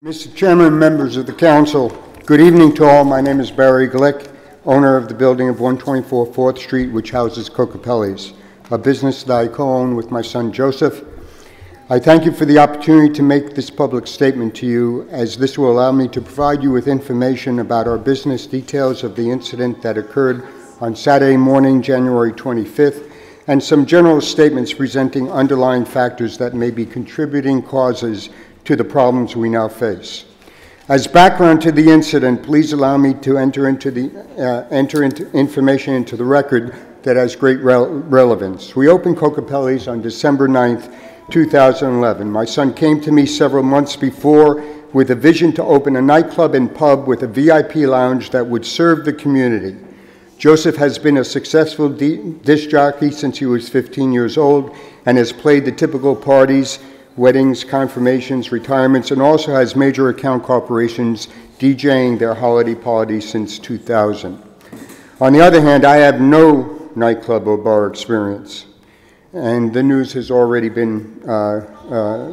Mr. Chairman, members of the council, good evening to all. My name is Barry Glick, owner of the building of 124 4th Street, which houses Kokopellis, a business that I co-own with my son Joseph. I thank you for the opportunity to make this public statement to you, as this will allow me to provide you with information about our business, details of the incident that occurred on Saturday morning, January 25th, and some general statements presenting underlying factors that may be contributing causes to the problems we now face. As background to the incident, please allow me to enter information into the record that has great relevance. We opened Kokopellis on December 9th, 2011. My son came to me several months before with a vision to open a nightclub and pub with a VIP lounge that would serve the community. Joseph has been a successful disc jockey since he was 15 years old and has played the typical parties, weddings, confirmations, retirements, and also has major account corporations DJing their holiday parties since 2000. On the other hand, I have no nightclub or bar experience, and the news has already been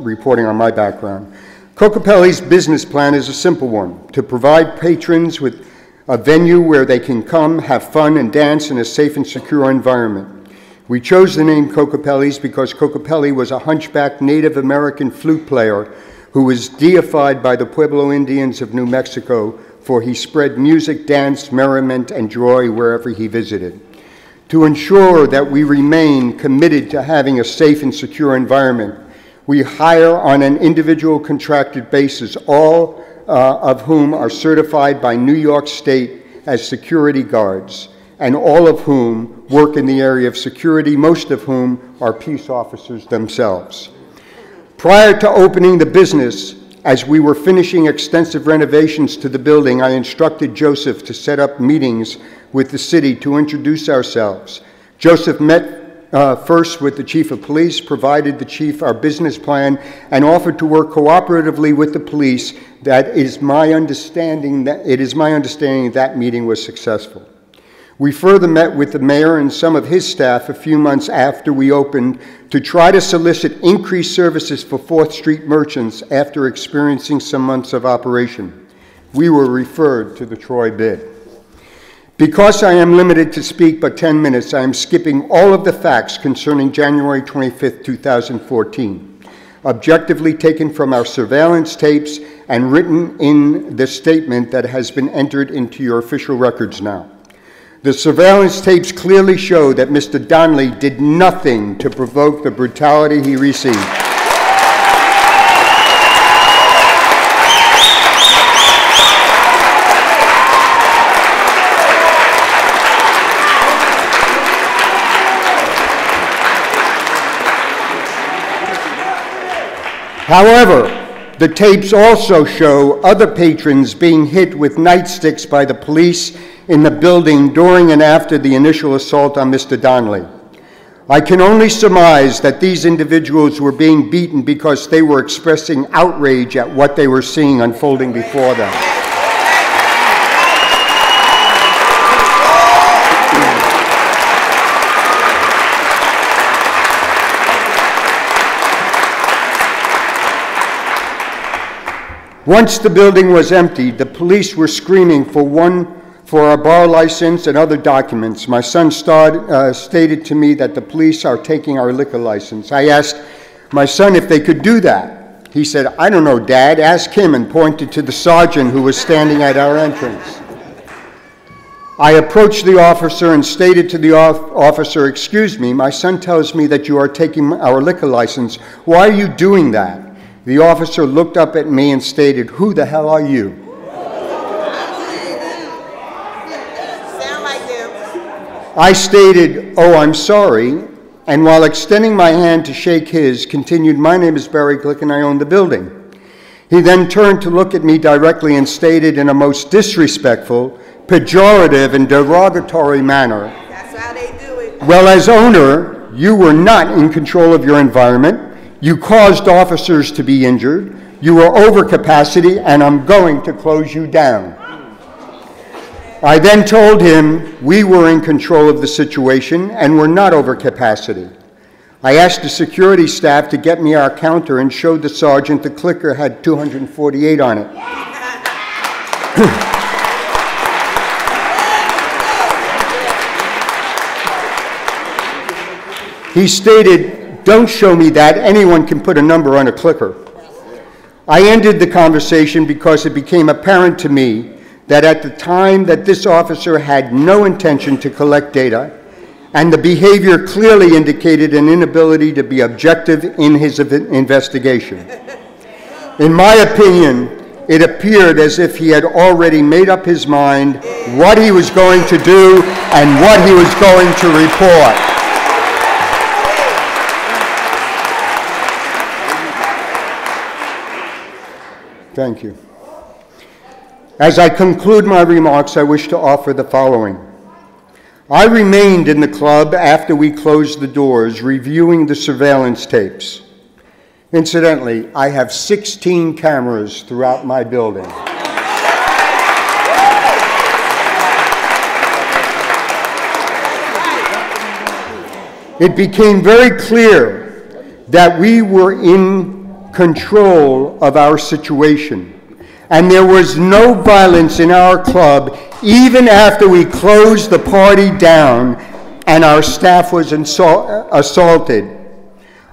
reporting on my background. Kokopellis' business plan is a simple one: to provide patrons with a venue where they can come, have fun, and dance in a safe and secure environment. We chose the name Kokopellis because Kokopelli was a hunchback Native American flute player who was deified by the Pueblo Indians of New Mexico, for he spread music, dance, merriment, and joy wherever he visited. To ensure that we remain committed to having a safe and secure environment, we hire on an individual contracted basis, all of whom are certified by New York State as security guards, and all of whom work in the area of security, most of whom are peace officers themselves. Prior to opening the business, as we were finishing extensive renovations to the building, I instructed Joseph to set up meetings with the city to introduce ourselves. Joseph met first with the chief of police, provided the chief our business plan, and offered to work cooperatively with the police. It is my understanding that meeting was successful. We further met with the mayor and some of his staff a few months after we opened to try to solicit increased services for 4th Street merchants after experiencing some months of operation. We were referred to the Troy bid. Because I am limited to speak but 10 minutes, I am skipping all of the facts concerning January 25th, 2014, objectively taken from our surveillance tapes and written in the statement that has been entered into your official records now. The surveillance tapes clearly show that Mr. Donnelly did nothing to provoke the brutality he received. However, the tapes also show other patrons being hit with nightsticks by the police in the building during and after the initial assault on Mr. Donnelly. I can only surmise that these individuals were being beaten because they were expressing outrage at what they were seeing unfolding before them. Once the building was empty, the police were screaming for our bar license and other documents. My son stated to me that the police are taking our liquor license. I asked my son if they could do that. He said, "I don't know, Dad, ask him," and pointed to the sergeant who was standing at our entrance. I approached the officer and stated to the officer, "Excuse me, my son tells me that you are taking our liquor license. Why are you doing that?" The officer looked up at me and stated, "Who the hell are you?" I stated, "Oh, I'm sorry," and while extending my hand to shake his, continued, "My name is Barry Glick and I own the building." He then turned to look at me directly and stated in a most disrespectful, pejorative, and derogatory manner, "That's how they do it. Well, as owner, you were not in control of your environment. You caused officers to be injured. You were over capacity, and I'm going to close you down." I then told him we were in control of the situation and were not over capacity. I asked the security staff to get me our counter and showed the sergeant the clicker had 248 on it. He stated, "Don't show me that. Anyone can put a number on a clicker." I ended the conversation because it became apparent to me that at the time that this officer had no intention to collect data, and the behavior clearly indicated an inability to be objective in his investigation. In my opinion, it appeared as if he had already made up his mind what he was going to do and what he was going to report. Thank you. As I conclude my remarks, I wish to offer the following. I remained in the club after we closed the doors, reviewing the surveillance tapes. Incidentally, I have 16 cameras throughout my building. It became very clear that we were in control of our situation, and there was no violence in our club even after we closed the party down and our staff was assaulted,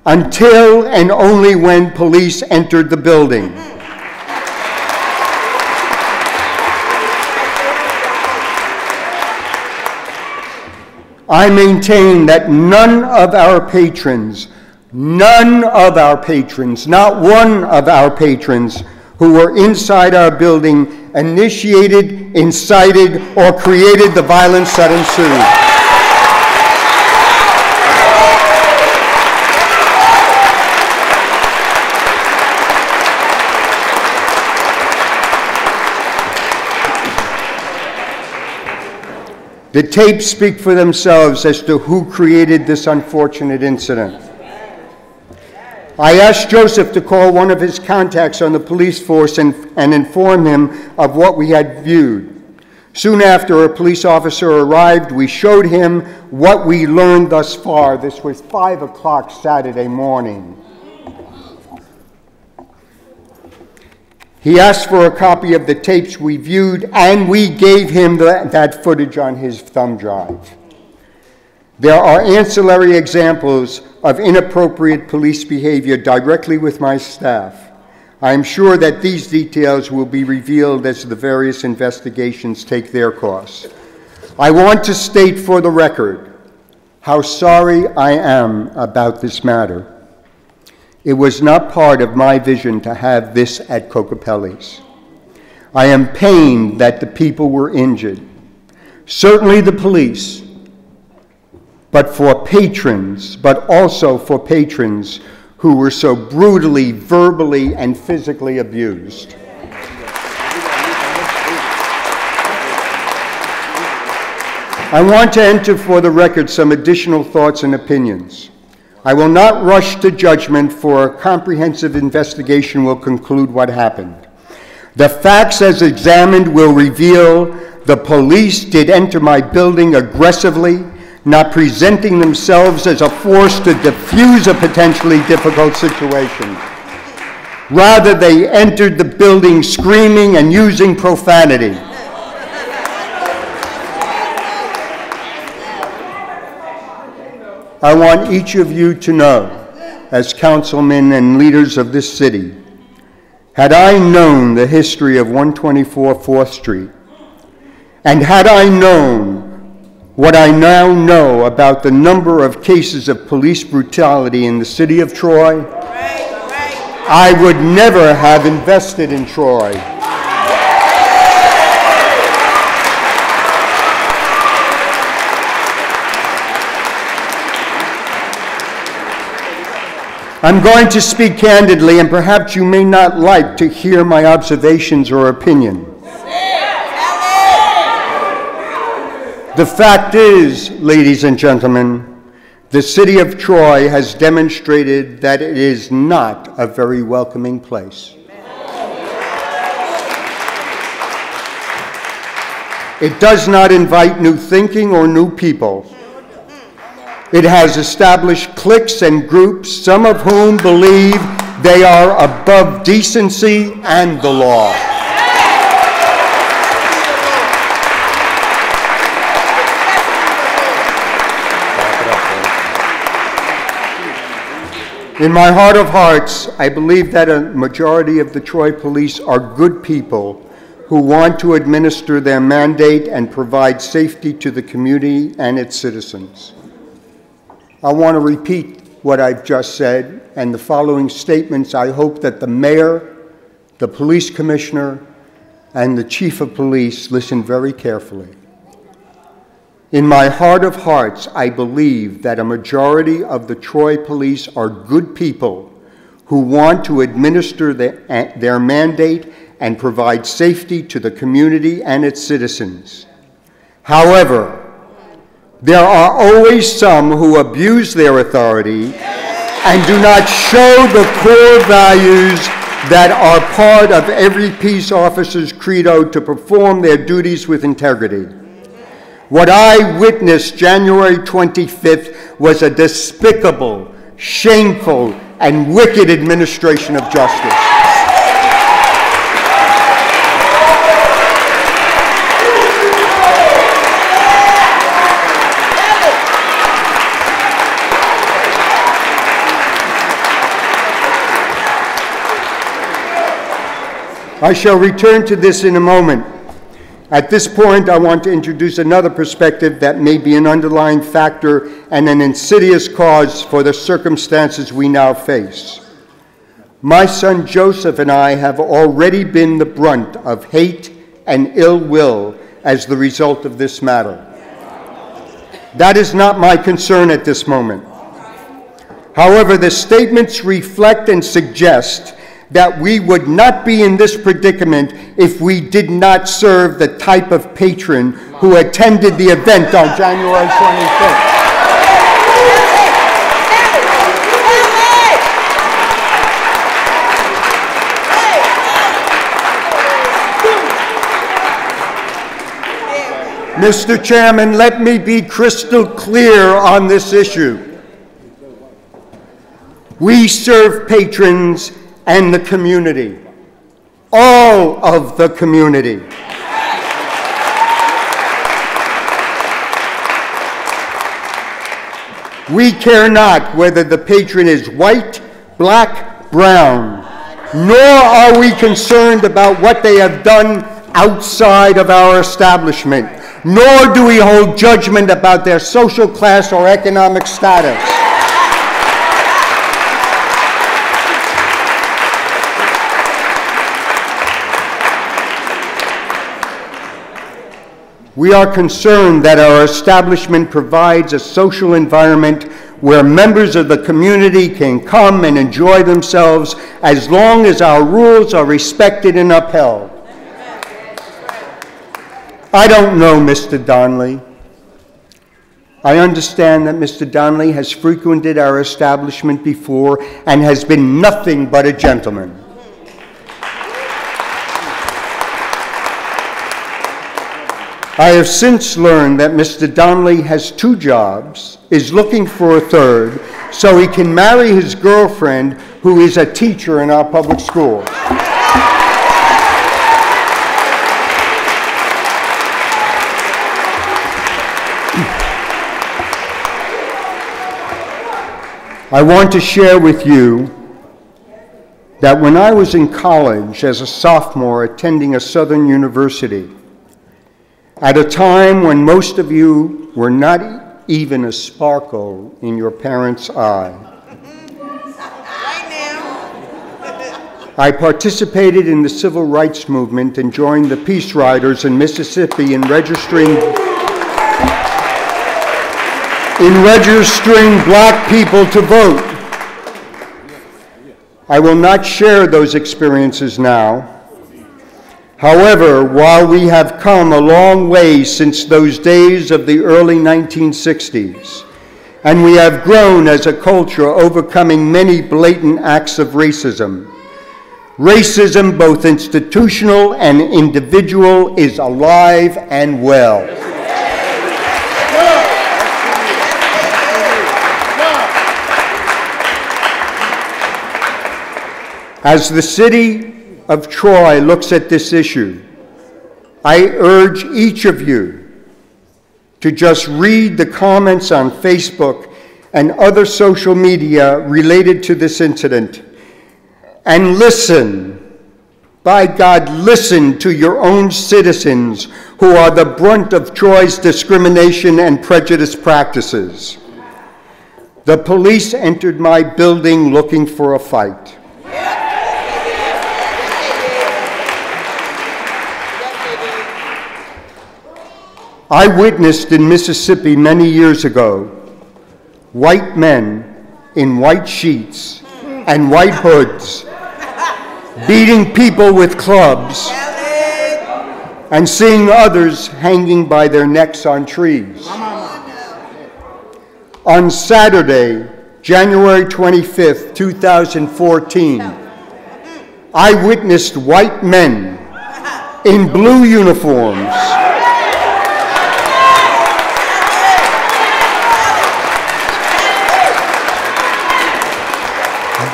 until and only when police entered the building. I maintain that none of our patrons, not one of our patrons who were inside our building initiated, incited, or created the violence that ensued. The tapes speak for themselves as to who created this unfortunate incident. I asked Joseph to call one of his contacts on the police force and inform him of what we had viewed. Soon after a police officer arrived, we showed him what we learned thus far. This was 5 o'clock Saturday morning. He asked for a copy of the tapes we viewed, and we gave him that footage on his thumb drive. There are ancillary examples of inappropriate police behavior directly with my staff. I am sure that these details will be revealed as the various investigations take their course. I want to state for the record how sorry I am about this matter. It was not part of my vision to have this at Kokopellis. I am pained that the people were injured, certainly the police, but also for patrons who were so brutally, verbally, and physically abused. I want to enter for the record some additional thoughts and opinions. I will not rush to judgment, for a comprehensive investigation will conclude what happened. The facts as examined will reveal the police did enter my building aggressively, not presenting themselves as a force to diffuse a potentially difficult situation. Rather, they entered the building screaming and using profanity. I want each of you to know, as councilmen and leaders of this city, had I known the history of 124 4th Street, and had I known what I now know about the number of cases of police brutality in the city of Troy, I would never have invested in Troy. I'm going to speak candidly, and perhaps you may not like to hear my observations or opinion. The fact is, ladies and gentlemen, the city of Troy has demonstrated that it is not a very welcoming place. It does not invite new thinking or new people. It has established cliques and groups, some of whom believe they are above decency and the law. In my heart of hearts, I believe that a majority of the Troy police are good people who want to administer their mandate and provide safety to the community and its citizens. I want to repeat what I've just said, and the following statements I hope that the mayor, the police commissioner, and the chief of police listen very carefully. In my heart of hearts, I believe that a majority of the Troy police are good people who want to administer their mandate and provide safety to the community and its citizens. However, there are always some who abuse their authority and do not show the core values that are part of every peace officer's credo to perform their duties with integrity. What I witnessed January 25th was a despicable, shameful, and wicked administration of justice. I shall return to this in a moment. At this point, I want to introduce another perspective that may be an underlying factor and an insidious cause for the circumstances we now face. My son Joseph and I have already been the brunt of hate and ill will as the result of this matter. That is not my concern at this moment. However, the statements reflect and suggest that we would not be in this predicament if we did not serve the type of patron who attended the event on January 25th. Mr. Chairman, let me be crystal clear on this issue. We serve patrons and the community, all of the community. We care not whether the patron is white, black, brown, nor are we concerned about what they have done outside of our establishment, nor do we hold judgment about their social class or economic status. We are concerned that our establishment provides a social environment where members of the community can come and enjoy themselves as long as our rules are respected and upheld. I don't know Mr. Donnelly. I understand that Mr. Donnelly has frequented our establishment before and has been nothing but a gentleman. I have since learned that Mr. Donnelly has 2 jobs, is looking for a 3rd, so he can marry his girlfriend, who is a teacher in our public schools. I want to share with you that when I was in college as a sophomore attending a Southern university, at a time when most of you were not even a sparkle in your parents' eye, I participated in the civil rights movement and joined the Peace Riders in Mississippi in registering black people to vote. I will not share those experiences now. However, while we have come a long way since those days of the early 1960s, and we have grown as a culture overcoming many blatant acts of racism, racism, both institutional and individual, is alive and well. As the city of Troy looks at this issue, I urge each of you to just read the comments on Facebook and other social media related to this incident and listen. By God, listen to your own citizens who are the brunt of Troy's discrimination and prejudice practices. The police entered my building looking for a fight. I witnessed in Mississippi many years ago white men in white sheets and white hoods beating people with clubs and seeing others hanging by their necks on trees. On Saturday, January 25th, 2014, I witnessed white men in blue uniforms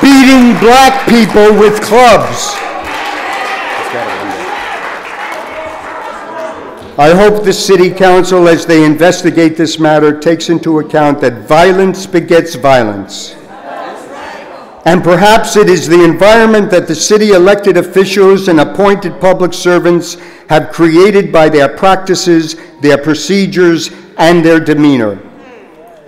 beating black people with clubs. I hope the City Council, as they investigate this matter, takes into account that violence begets violence. And perhaps it is the environment that the city elected officials and appointed public servants have created by their practices, their procedures, and their demeanor.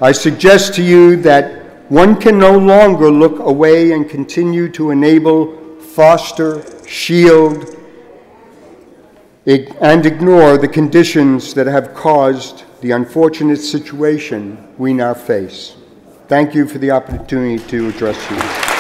I suggest to you that one can no longer look away and continue to enable, foster, shield, and ignore the conditions that have caused the unfortunate situation we now face. Thank you for the opportunity to address you.